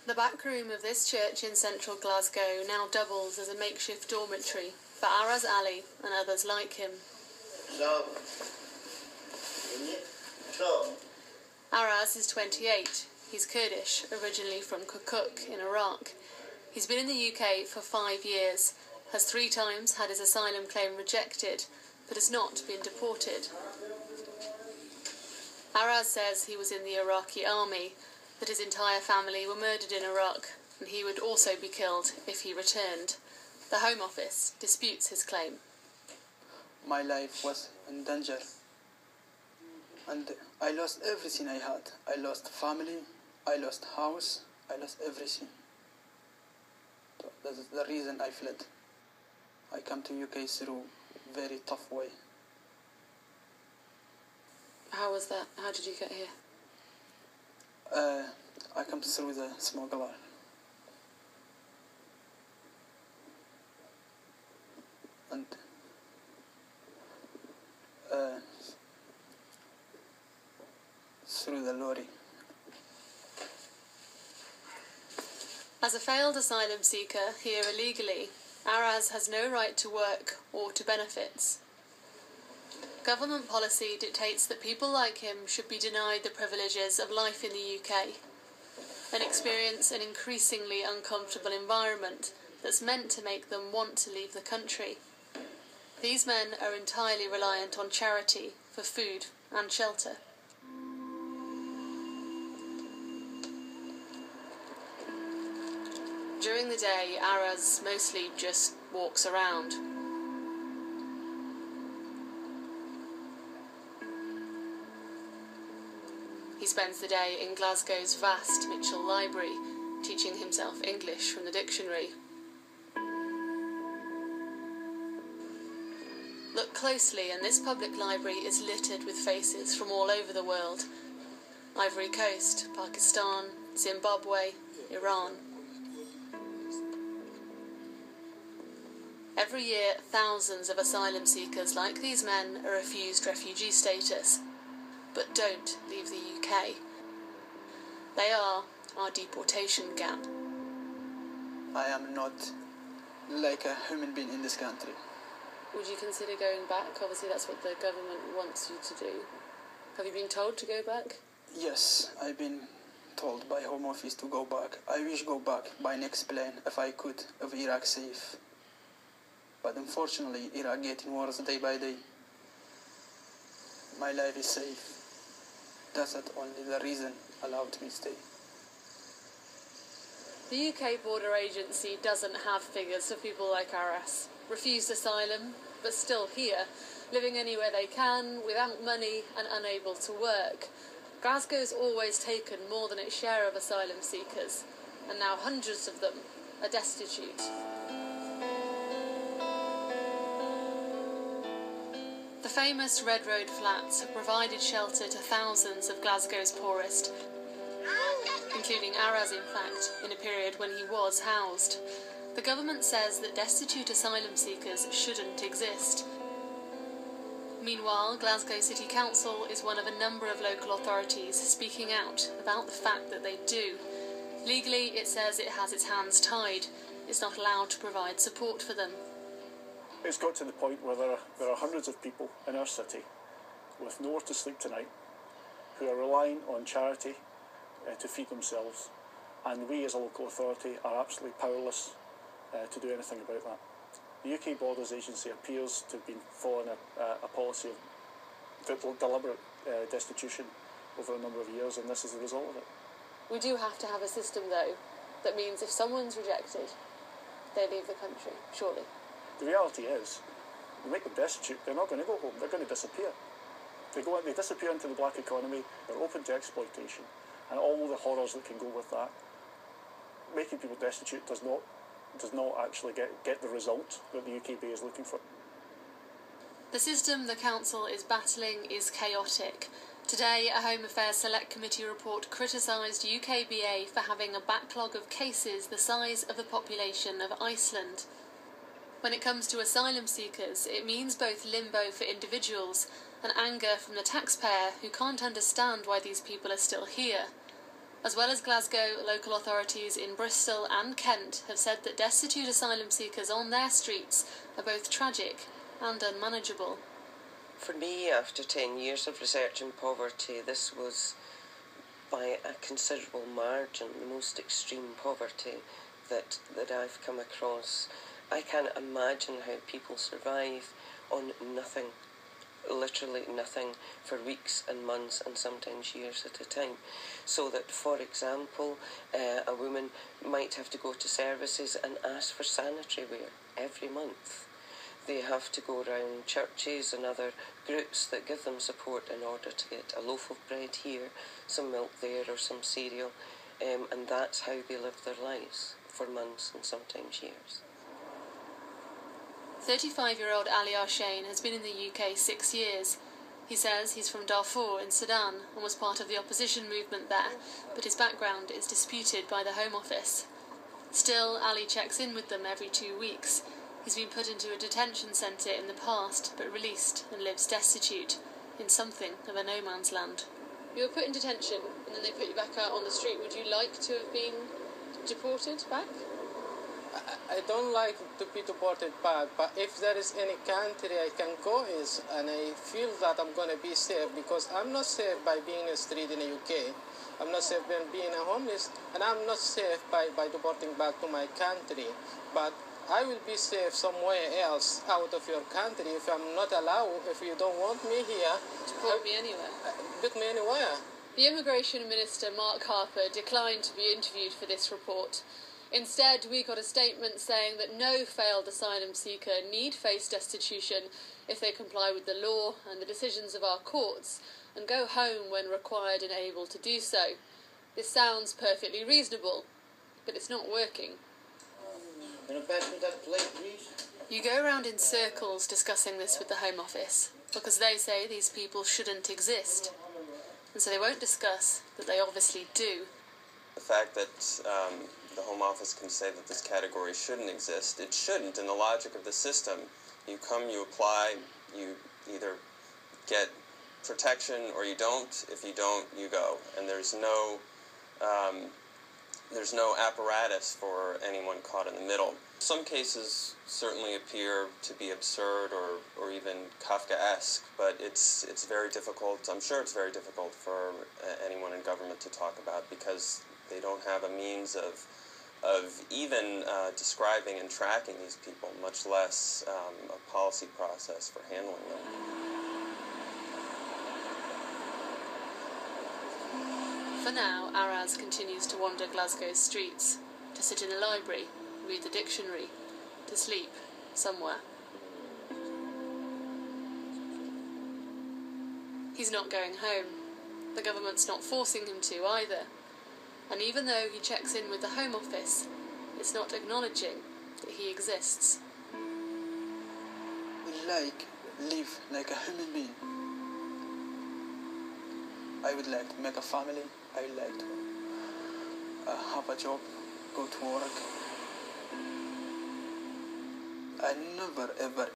The back room of this church in central Glasgow now doubles as a makeshift dormitory for Aras Ali and others like him. Aras is 28. He's Kurdish, originally from Kirkuk in Iraq. He's been in the UK for 5 years, has 3 times had his asylum claim rejected, but has not been deported. Aras says he was in the Iraqi army, that his entire family were murdered in Iraq, and he would also be killed if he returned. The Home Office disputes his claim. My life was in danger, and I lost everything I had. I lost family, I lost house, I lost everything. So that is the reason I fled. I come to UK through a very tough way. How was that? How did you get here? I come through the smuggler. And through the lorry. As a failed asylum seeker here illegally, Aras has no right to work or to benefits. Government policy dictates that people like him should be denied the privileges of life in the UK and experience an increasingly uncomfortable environment that's meant to make them want to leave the country. These men are entirely reliant on charity for food and shelter. During the day, Aras mostly just walks around. He spends the day in Glasgow's vast Mitchell Library, teaching himself English from the dictionary. Look closely, and this public library is littered with faces from all over the world. Ivory Coast, Pakistan, Zimbabwe, Iran. Every year, thousands of asylum seekers like these men are refused refugee status, but don't leave the UK. They are our deportation gap. I am not like a human being in this country. Would you consider going back? Obviously that's what the government wants you to do. Have you been told to go back? Yes, I've been told by Home Office to go back. I wish go back by next plane if I could, if Iraq safe. But unfortunately, Iraq getting worse day by day. My life is safe. That's not only the reason allowed me to stay. The UK Border Agency doesn't have figures for people like Aras, refused asylum, but still here, living anywhere they can, without money and unable to work. Glasgow's always taken more than its share of asylum seekers, and now hundreds of them are destitute. The famous Red Road flats have provided shelter to thousands of Glasgow's poorest, including Aras, in fact, in a period when he was housed. The government says that destitute asylum seekers shouldn't exist. Meanwhile, Glasgow City Council is one of a number of local authorities speaking out about the fact that they do. Legally, it says it has its hands tied. It's not allowed to provide support for them. It's got to the point where there are hundreds of people in our city with nowhere to sleep tonight who are relying on charity to feed themselves, and we as a local authority are absolutely powerless to do anything about that. The UK Borders Agency appears to have been following a policy of deliberate destitution over a number of years, and this is the result of it. We do have to have a system, though, that means if someone's rejected, they leave the country, surely. The reality is, we make them destitute, they're not going to go home, they're going to disappear. They disappear into the black economy, they're open to exploitation, and all the horrors that can go with that. Making people destitute does not actually get the result that the UKB is looking for. The system the council is battling is chaotic. Today, a Home Affairs Select Committee report criticised UKBA for having a backlog of cases the size of the population of Iceland. When it comes to asylum seekers, it means both limbo for individuals and anger from the taxpayer who can't understand why these people are still here. As well as Glasgow, local authorities in Bristol and Kent have said that destitute asylum seekers on their streets are both tragic and unmanageable. For me, after 10 years of research in poverty, this was by a considerable margin the most extreme poverty that I've come across. I can't imagine how people survive on nothing, literally nothing, for weeks and months and sometimes years at a time. So that, for example, a woman might have to go to services and ask for sanitary ware every month. They have to go around churches and other groups that give them support in order to get a loaf of bread here, some milk there or some cereal, and that's how they live their lives for months and sometimes years. 35-year-old Ali Arshain has been in the UK 6 years. He says he's from Darfur in Sudan and was part of the opposition movement there, but his background is disputed by the Home Office. Still, Ali checks in with them every 2 weeks. He's been put into a detention centre in the past, but released and lives destitute, in something of a no-man's land. You were put in detention, and then they put you back out on the street. Would you like to have been deported back? I don't like to be deported back, but if there is any country I can go is, and I feel that I'm going to be safe, because I'm not safe by being in the street in the UK. I'm not safe by being a homeless, and I'm not safe by deporting back to my country. But I will be safe somewhere else out of your country if I'm not allowed, if you don't want me here. Deport me anywhere. Put me anywhere. The Immigration Minister, Mark Harper, declined to be interviewed for this report. Instead, we got a statement saying that no failed asylum seeker need face destitution if they comply with the law and the decisions of our courts and go home when required and able to do so. This sounds perfectly reasonable, but it's not working. Can you pass me that plate, please? You go around in circles discussing this with the Home Office, because they say these people shouldn't exist. And so they won't discuss that they obviously do. The fact that the Home Office can say that this category shouldn't exist, it shouldn't. In the logic of the system, you come, you apply, you either get protection or you don't. If you don't, you go. And there's no apparatus for anyone caught in the middle. Some cases certainly appear to be absurd or even Kafkaesque, but it's very difficult. I'm sure it's very difficult for anyone in government to talk about, because they don't have a means of even describing and tracking these people, much less a policy process for handling them. For now, Aras continues to wander Glasgow's streets, to sit in the library, read the dictionary, to sleep somewhere. He's not going home. The government's not forcing him to either. And even though he checks in with the Home Office, it's not acknowledging that he exists. Live like a human being. I would like to make a family. I would like to have a job, go to work. I never ever